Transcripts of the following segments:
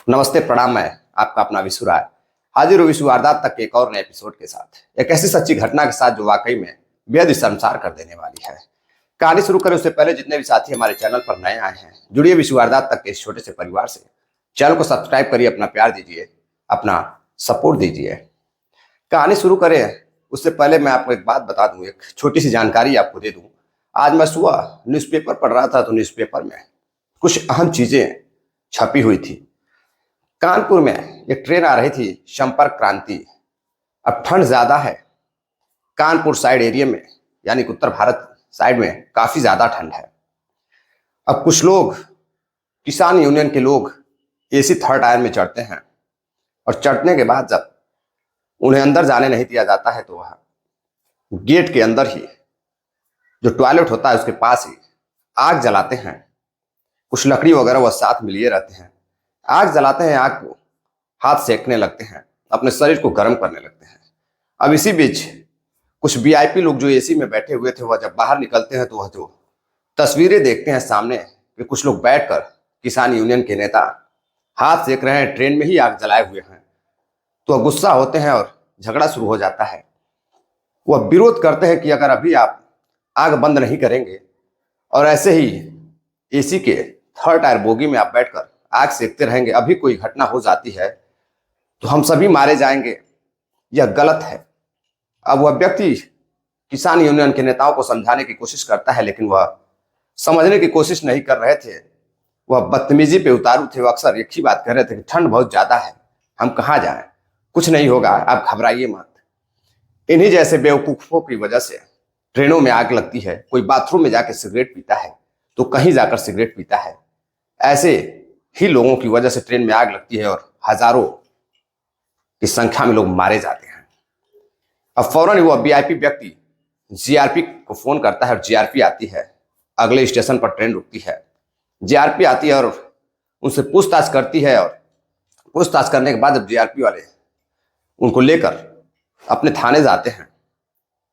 नमस्ते, प्रणाम। मैं आपका अपना विशु राय हाजिर हूँ विश्व वारदात तक के एक और नए एपिसोड के साथ, एक ऐसी सच्ची घटना के साथ जो वाकई में बेहद ही शर्मसार कर देने वाली है। कहानी शुरू करें उससे पहले जितने भी साथी हमारे चैनल पर नए आए हैं, जुड़िए विश्व वारदात तक के इस छोटे से परिवार से। चैनल को सब्सक्राइब करिए, अपना प्यार दीजिए, अपना सपोर्ट दीजिए। कहानी शुरू करें उससे पहले मैं आपको एक बात बता दूं, एक छोटी सी जानकारी आपको दे दूं। आज मैं सुबह न्यूज़पेपर पढ़ रहा था तो न्यूज़पेपर में कुछ अहम चीजें छपी हुई थी। कानपुर में एक ट्रेन आ रही थी, संपर्क क्रांति। अब ठंड ज्यादा है कानपुर साइड एरिया में, यानी कि उत्तर भारत साइड में काफी ज्यादा ठंड है। अब कुछ लोग, किसान यूनियन के लोग, एसी थर्ड टायर में चढ़ते हैं और चढ़ने के बाद जब उन्हें अंदर जाने नहीं दिया जाता है तो वह गेट के अंदर ही जो टॉयलेट होता है उसके पास ही आग जलाते हैं। कुछ लकड़ी वगैरह वह साथ में लिए रहते हैं, आग जलाते हैं, आग को हाथ सेकने लगते हैं, अपने शरीर को गर्म करने लगते हैं। अब इसी बीच कुछ वीआईपी लोग जो एसी में बैठे हुए थे वह जब बाहर निकलते हैं तो वह जो तस्वीरें देखते हैं सामने कि कुछ लोग बैठकर, किसान यूनियन के नेता हाथ सेक रहे हैं, ट्रेन में ही आग जलाए हुए हैं, तो वह गुस्सा होते हैं और झगड़ा शुरू हो जाता है। वह विरोध करते हैं कि अगर अभी आप आग बंद नहीं करेंगे और ऐसे ही एसी के थर्ड टायर बोगी में आप बैठकर आग सेकते रहेंगे, अभी कोई घटना हो जाती है तो हम सभी मारे जाएंगे, यह गलत है। अब वह व्यक्ति किसान यूनियन के नेताओं को समझाने की कोशिश करता है, लेकिन वह समझने की कोशिश नहीं कर रहे थे। वह बदतमीजी पे उतारू थे। वह अक्सर एक ही बात कह रहे थे कि ठंड बहुत ज्यादा है, हम कहाँ जाएं, कुछ नहीं होगा, आप घबराइए मत। इन्हीं जैसे बेवकूफों की वजह से ट्रेनों में आग लगती है। कोई बाथरूम में जाकर सिगरेट पीता है तो कहीं जाकर सिगरेट पीता है। ऐसे ही लोगों की वजह से ट्रेन में आग लगती है और हजारों की संख्या में लोग मारे जाते हैं। अब फौरन वह वीआईपी व्यक्ति जीआरपी को फोन करता है और जीआरपी आती है। अगले स्टेशन पर ट्रेन रुकती है, जीआरपी आती है और उनसे पूछताछ करती है। और पूछताछ करने के बाद जब जीआरपी वाले उनको लेकर अपने थाने जाते हैं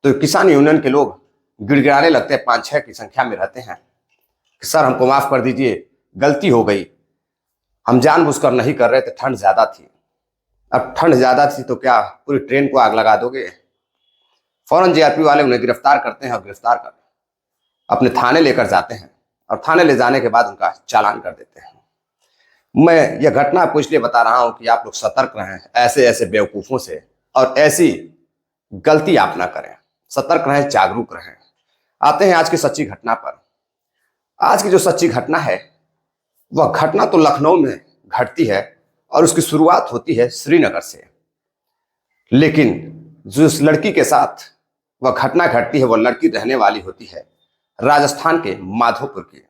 तो किसान यूनियन के लोग गिड़गिड़ाने लगते हैं, 5-6 की संख्या में रहते हैं कि सर हमको माफ कर दीजिए, गलती हो गई, हम जानबूझकर नहीं कर रहे थे, ठंड ज्यादा थी। अब ठंड ज्यादा थी तो क्या पूरी ट्रेन को आग लगा दोगे? फौरन जीआरपी वाले उन्हें गिरफ्तार करते हैं और गिरफ्तार कर अपने थाने लेकर जाते हैं और थाने ले जाने के बाद उनका चालान कर देते हैं। मैं यह घटना आपको इसलिए बता रहा हूं कि आप लोग सतर्क रहें ऐसे ऐसे बेवकूफों से, और ऐसी गलती आप ना करें। सतर्क रहें, जागरूक रहें। आते हैं आज की सच्ची घटना पर। आज की जो सच्ची घटना है वह घटना तो लखनऊ में घटती है और उसकी शुरुआत होती है श्रीनगर से, लेकिन जो इस लड़की के साथ वह घटना घटती है वह लड़की रहने वाली होती है राजस्थान के माधोपुर की।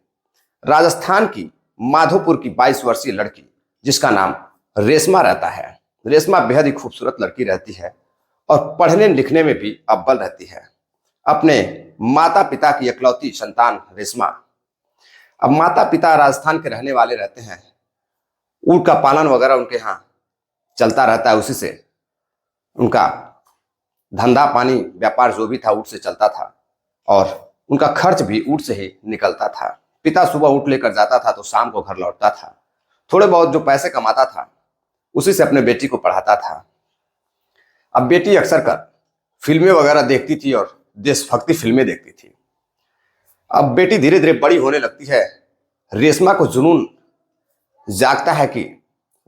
राजस्थान की माधोपुर की 22 वर्षीय लड़की जिसका नाम रेशमा रहता है। रेशमा बेहद ही खूबसूरत लड़की रहती है और पढ़ने लिखने में भी अव्वल रहती है। अपने माता पिता की इकलौती संतान रेशमा। अब माता पिता राजस्थान के रहने वाले रहते हैं, ऊँट का पालन वगैरह उनके यहाँ चलता रहता है, उसी से उनका धंधा पानी व्यापार जो भी था ऊँट से चलता था और उनका खर्च भी ऊँट से ही निकलता था। पिता सुबह ऊँट लेकर जाता था तो शाम को घर लौटता था। थोड़े बहुत जो पैसे कमाता था उसी से अपने बेटी को पढ़ाता था। अब बेटी अक्सर कर फिल्में वगैरह देखती थी और देशभक्ति फिल्में देखती थी। अब बेटी धीरे धीरे बड़ी होने लगती है। रेशमा को जुनून जागता है कि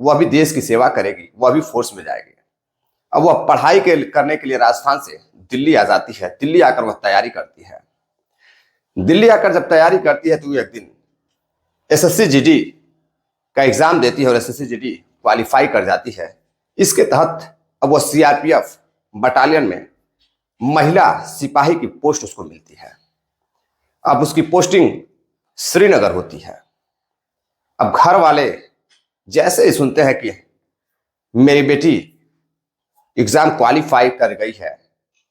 वह भी देश की सेवा करेगी, वह भी फोर्स में जाएगी। अब वह पढ़ाई करने के लिए राजस्थान से दिल्ली आ जाती है। दिल्ली आकर वह तैयारी करती है। दिल्ली आकर जब तैयारी करती है तो एक दिन एसएससी जीडी का एग्जाम देती है और एसएससी जीडी क्वालिफाई कर जाती है। इसके तहत अब वह सीआरपीएफ बटालियन में महिला सिपाही की पोस्ट उसको मिलती है। अब उसकी पोस्टिंग श्रीनगर होती है। अब घर वाले जैसे ही सुनते हैं कि मेरी बेटी एग्जाम क्वालिफाई कर गई है,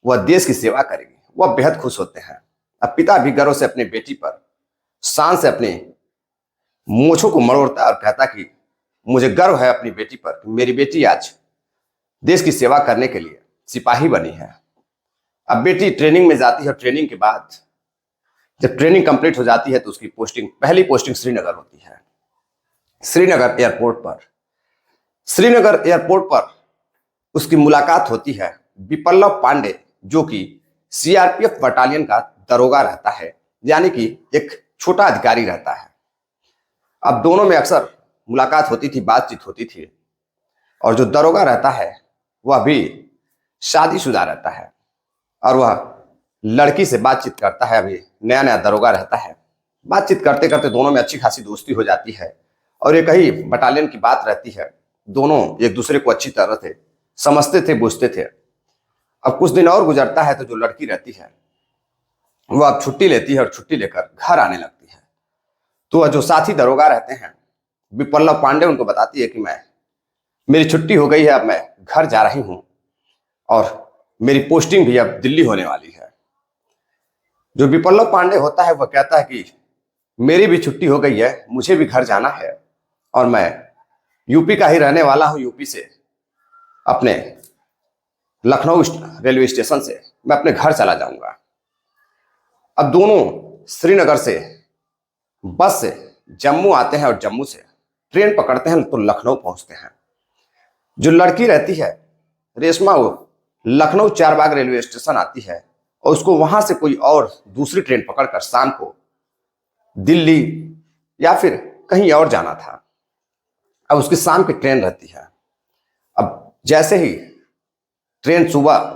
वह देश की सेवा करेगी, वह बेहद खुश होते हैं। अब पिता भी गर्व से अपनी बेटी पर शान से अपने मूंछों को मरोड़ता है और कहता कि मुझे गर्व है अपनी बेटी पर, मेरी बेटी आज देश की सेवा करने के लिए सिपाही बनी है। अब बेटी ट्रेनिंग में जाती है। ट्रेनिंग के बाद जब ट्रेनिंग कंप्लीट हो जाती है तो उसकी पोस्टिंग, पहली पोस्टिंग श्रीनगर होती है। श्रीनगर एयरपोर्ट पर श्रीनगर एयरपोर्ट पर उसकी मुलाकात होती है बिप्लब पांडे, जो कि सीआरपीएफ बटालियन का दरोगा रहता है, यानी कि एक छोटा अधिकारी रहता है। अब दोनों में अक्सर मुलाकात होती थी, बातचीत होती थी। और जो दरोगा रहता है वह भी शादीशुदा रहता है और वह लड़की से बातचीत करता है। अभी नया नया दरोगा रहता है। बातचीत करते करते दोनों में अच्छी खासी दोस्ती हो जाती है और एक ही बटालियन की बात रहती है। दोनों एक दूसरे को अच्छी तरह से समझते थे, बुझते थे। अब कुछ दिन और गुजरता है तो जो लड़की रहती है वह अब छुट्टी लेती है और छुट्टी लेकर घर आने लगती है। तो वह जो साथी दरोगा रहते हैं बिप्लब पांडे, उनको बताती है कि मेरी छुट्टी हो गई है, अब मैं घर जा रही हूं और मेरी पोस्टिंग भी अब दिल्ली होने वाली है। जो बिप्लब पांडे होता है वह कहता है कि मेरी भी छुट्टी हो गई है, मुझे भी घर जाना है और मैं यूपी का ही रहने वाला हूं। यूपी से अपने लखनऊ रेलवे स्टेशन से मैं अपने घर चला जाऊंगा। अब दोनों श्रीनगर से बस से जम्मू आते हैं और जम्मू से ट्रेन पकड़ते हैं तो लखनऊ पहुंचते हैं। जो लड़की रहती है रेशमा, वो लखनऊ चारबाग रेलवे स्टेशन आती है और उसको वहां से कोई और दूसरी ट्रेन पकड़कर शाम को दिल्ली या फिर कहीं और जाना था। अब उसकी शाम की ट्रेन रहती है। अब जैसे ही ट्रेन सुबह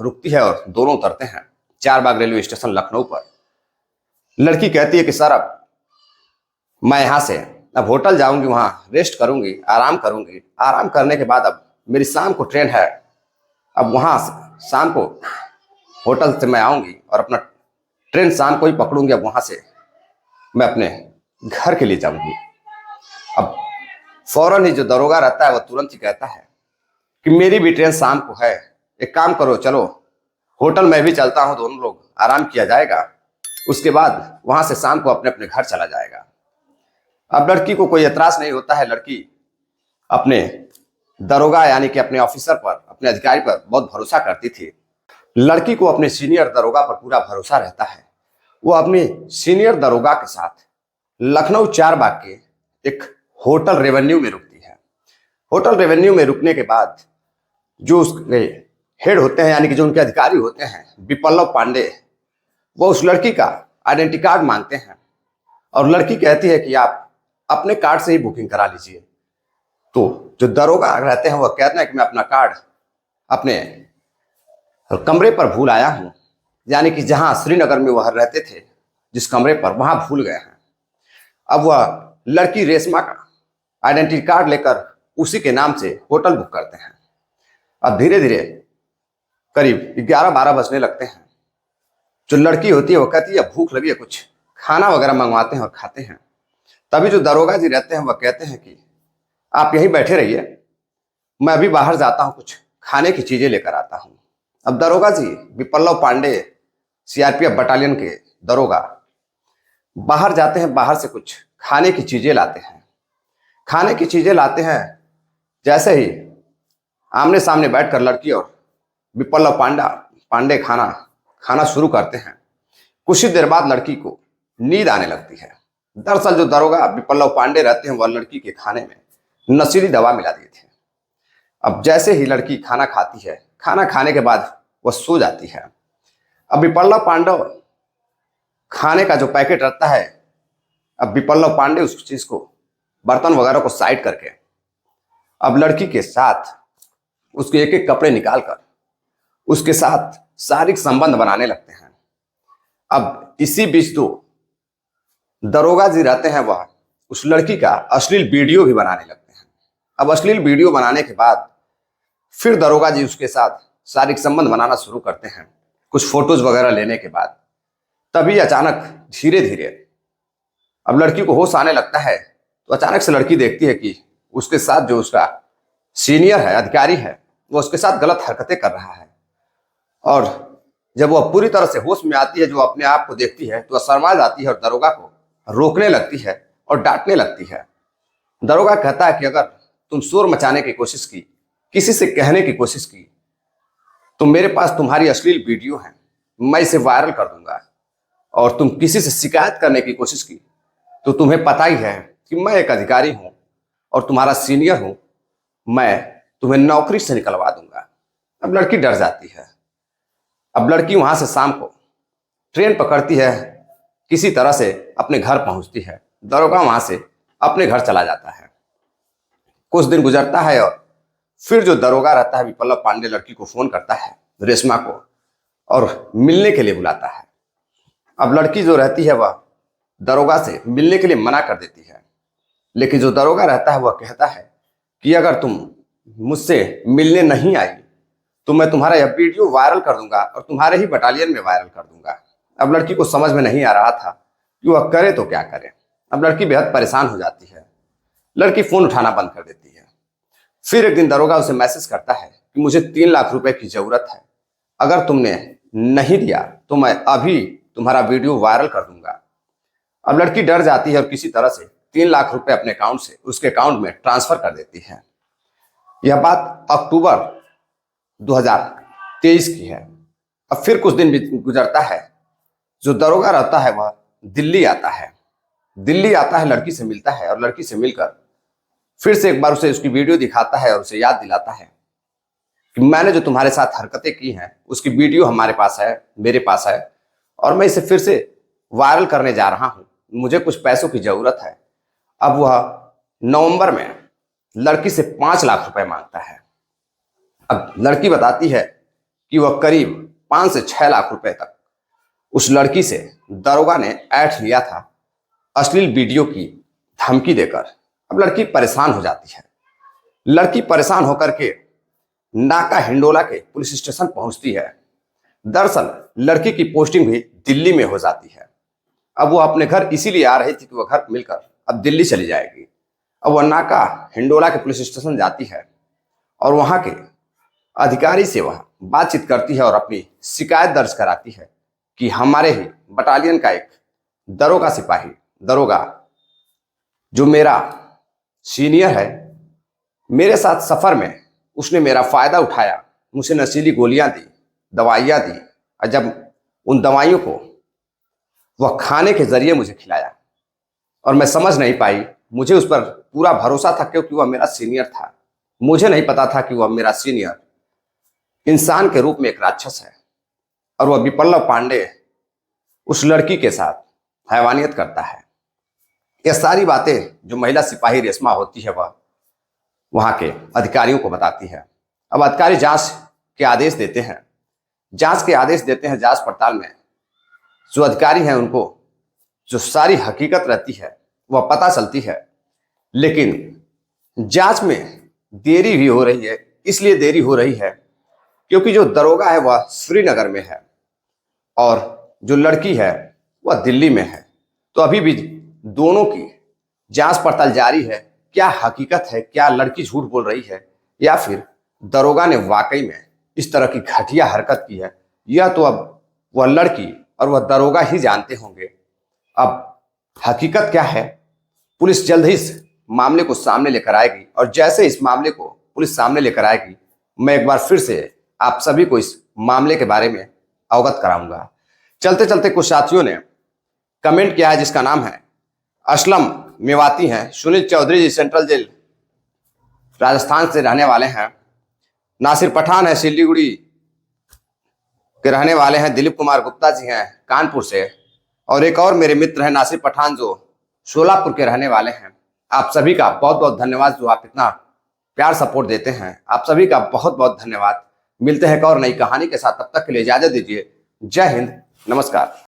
रुकती है और दोनों उतरते हैं चारबाग रेलवे स्टेशन लखनऊ पर, लड़की कहती है कि सर अब मैं यहाँ से अब होटल जाऊंगी, वहां रेस्ट करूंगी, आराम करूंगी। आराम करने के बाद अब मेरी शाम को ट्रेन है, अब वहां शाम को होटल से मैं आऊंगी और अपना ट्रेन शाम को ही पकड़ूंगी। अब वहां से मैं अपने घर के लिए जाऊंगी। अब फौरन ही जो दरोगा रहता है वह तुरंत ही कहता है कि मेरी भी ट्रेन शाम को है, एक काम करो, चलो होटल में भी चलता हूं, दोनों लोग आराम किया जाएगा, उसके बाद वहां से शाम को अपने अपने घर चला जाएगा। अब लड़की को कोई एतराज नहीं होता है। लड़की अपने दरोगा यानी कि अपने ऑफिसर पर, अपने अधिकारी पर बहुत भरोसा करती थी। लड़की को अपने सीनियर दरोगा पर पूरा भरोसा रहता है। वो अपने सीनियर दरोगा के साथ लखनऊ चारबाग के एक होटल रेवेन्यू में रुकती है। होटल रेवेन्यू में रुकने के बाद जो उसके हेड होते हैं यानी कि जो उनके अधिकारी होते हैं बिप्लब पांडे, वो उस लड़की का आइडेंटिटी कार्ड मांगते हैं और लड़की कहती है कि आप अपने कार्ड से ही बुकिंग करा लीजिए। तो जो दरोगा रहते हैं वह कहते हैं कि मैं अपना कार्ड अपने कमरे पर भूल आया हूं, यानी कि जहां श्रीनगर में वह रहते थे जिस कमरे पर, वहां भूल गए हैं। अब वह लड़की रेशमा का आइडेंटिटी कार्ड लेकर उसी के नाम से होटल बुक करते हैं। अब धीरे धीरे करीब 11-12 बजने लगते हैं। जो लड़की होती है वो कहती है भूख लगी है, कुछ खाना वगैरह मंगवाते हैं और खाते हैं। तभी जो दरोगा जी रहते हैं वह कहते हैं कि आप यहीं बैठे रहिए, मैं अभी बाहर जाता हूं, कुछ खाने की चीजें लेकर आता हूं। अब दरोगा जी बिप्लब पांडे सीआरपीएफ बटालियन के दरोगा बाहर जाते हैं, बाहर से कुछ खाने की चीजें लाते हैं। खाने की चीजें लाते हैं, जैसे ही आमने सामने बैठकर लड़की और बिप्लब पांडे खाना शुरू करते हैं, कुछ ही देर बाद लड़की को नींद आने लगती है। दरअसल जो दरोगा बिप्लब पांडे रहते हैं वह लड़की के खाने में नशीली दवा मिला दिए थे। अब जैसे ही लड़की खाना खाती है, खाना खाने के बाद वह सो जाती है। अब बिप्लब पांडे खाने का जो पैकेट रहता है, अब बिप्लब पांडे उस चीज को, बर्तन वगैरह को साइड करके अब लड़की के साथ उसके एक एक कपड़े निकालकर उसके साथ शारीरिक संबंध बनाने लगते हैं। अब इसी बीच तो दरोगा जी रहते हैं वह उस लड़की का अश्लील वीडियो भी बनाने लगते हैं। अब अश्लील वीडियो बनाने के बाद फिर दरोगा जी उसके साथ शारीरिक संबंध बनाना शुरू करते हैं। कुछ फोटोज वगैरह लेने के बाद तभी अचानक धीरे धीरे अब लड़की को होश आने लगता है। तो अचानक से लड़की देखती है कि उसके साथ जो उसका सीनियर है, अधिकारी है, वो उसके साथ गलत हरकतें कर रहा है। और जब वह पूरी तरह से होश में आती है, जो अपने आप को देखती है, तो वह शर्मा जाती है और दरोगा को रोकने लगती है और डांटने लगती है। दरोगा कहता है कि अगर तुम शोर मचाने की कोशिश की, किसी से कहने की कोशिश की, तो मेरे पास तुम्हारी अश्लील वीडियो है, मैं इसे वायरल कर दूंगा। और तुम किसी से शिकायत करने की कोशिश की तो तुम्हें पता ही है कि मैं एक अधिकारी हूं और तुम्हारा सीनियर हूं, मैं तुम्हें नौकरी से निकलवा दूंगा। अब लड़की डर जाती है। अब लड़की वहां से शाम को ट्रेन पकड़ती है, किसी तरह से अपने घर पहुंचती है। दरोगा वहां से अपने घर चला जाता है। कुछ दिन गुजरता है और फिर जो दरोगा रहता है विपल्लव पांडे लड़की को फोन करता है, रेशमा को, और मिलने के लिए बुलाता है। अब लड़की जो रहती है वह दरोगा से मिलने के लिए मना कर देती है, लेकिन जो दरोगा रहता है वह कहता है कि अगर तुम मुझसे मिलने नहीं आई तो मैं तुम्हारा यह वीडियो वायरल कर दूंगा और तुम्हारे ही बटालियन में वायरल कर दूंगा। अब लड़की को समझ में नहीं आ रहा था कि वह करे तो क्या करे। अब लड़की बेहद परेशान हो जाती है। लड़की फोन उठाना बंद कर देती है। फिर एक दिन दरोगा उसे मैसेज करता है कि मुझे 3 लाख रुपए की जरूरत है, अगर तुमने नहीं दिया तो मैं अभी तुम्हारा वीडियो वायरल कर दूंगा। अब लड़की डर जाती है और किसी तरह से 3 लाख रुपए अपने अकाउंट से उसके अकाउंट में ट्रांसफर कर देती है। यह बात अक्टूबर 2023 की है। अब फिर कुछ दिन गुजरता है। जो दरोगा रहता है वह दिल्ली आता है। दिल्ली आता है, लड़की से मिलता है और लड़की से मिलकर फिर से एक बार उसे उसकी वीडियो दिखाता है और उसे याद दिलाता है कि मैंने जो तुम्हारे साथ हरकतें की हैं उसकी वीडियो हमारे पास है, मेरे पास है, और मैं इसे फिर से वायरल करने जा रहा हूं। मुझे कुछ पैसों की जरूरत है। अब वह नवंबर में लड़की से 5 लाख रुपए मांगता है। अब लड़की बताती है कि वह करीब 5 से 6 लाख रुपए तक उस लड़की से दरोगा ने ऐंठ लिया था, अश्लील वीडियो की धमकी देकर। अब लड़की परेशान हो जाती है। लड़की परेशान होकर के नाका हिंडोला के पुलिस स्टेशन पहुंचती है। दरअसल लड़की की पोस्टिंग भी दिल्ली में हो जाती है। अब वो अपने घर इसीलिए आ रही थी कि वह घर मिलकर अब दिल्ली चली जाएगी। अब वह नाका हिंडोला के पुलिस स्टेशन जाती है और वहां के अधिकारी से वह बातचीत करती है और अपनी शिकायत दर्ज कराती है कि हमारे ही बटालियन का एक दरोगा जो मेरा सीनियर है, मेरे साथ सफर में उसने मेरा फायदा उठाया, मुझे नशीली गोलियां दी, दवाइयां दी, और जब उन दवाइयों को वह खाने के जरिए मुझे खिलाया और मैं समझ नहीं पाई। मुझे उस पर पूरा भरोसा था क्योंकि वह मेरा सीनियर था। मुझे नहीं पता था कि वह मेरा सीनियर इंसान के रूप में एक राक्षस है और वह विपल्लव पांडे उस लड़की के साथ हैवानियत करता है। यह सारी बातें जो महिला सिपाही रेशमा होती है वह वहां के अधिकारियों को बताती है। अब अधिकारी जांच के आदेश देते हैं। जांच पड़ताल में जो अधिकारी हैं उनको जो सारी हकीकत रहती है वह पता चलती है, लेकिन जांच में देरी भी हो रही है। इसलिए देरी हो रही है क्योंकि जो दरोगा है वह श्रीनगर में है और जो लड़की है वह दिल्ली में है। तो अभी भी दोनों की जांच पड़ताल जारी है। क्या हकीकत है, क्या लड़की झूठ बोल रही है या फिर दरोगा ने वाकई में इस तरह की घटिया हरकत की है, यह तो अब वह लड़की और वह दरोगा ही जानते होंगे। अब हकीकत क्या है, पुलिस जल्द ही इस मामले को सामने लेकर आएगी और जैसे इस मामले को पुलिस सामने लेकर आएगी मैं एक बार फिर से आप सभी को इस मामले के बारे में अवगत कराऊंगा। चलते चलते कुछ साथियों ने कमेंट किया है जिसका नाम है असलम मेवाती हैं। सुनील चौधरी जी सेंट्रल जेल राजस्थान से रहने वाले हैं। नासिर पठान है, सिलीगुड़ी के रहने वाले हैं। दिलीप कुमार गुप्ता जी हैं कानपुर से, और एक और मेरे मित्र हैं नासिर पठान जो सोलापुर के रहने वाले हैं। आप सभी का बहुत बहुत धन्यवाद जो आप इतना प्यार सपोर्ट देते हैं। आप सभी का बहुत बहुत धन्यवाद। मिलते हैं एक और नई कहानी के साथ, तब तक के लिए इजाजत दीजिए। जय हिंद, नमस्कार।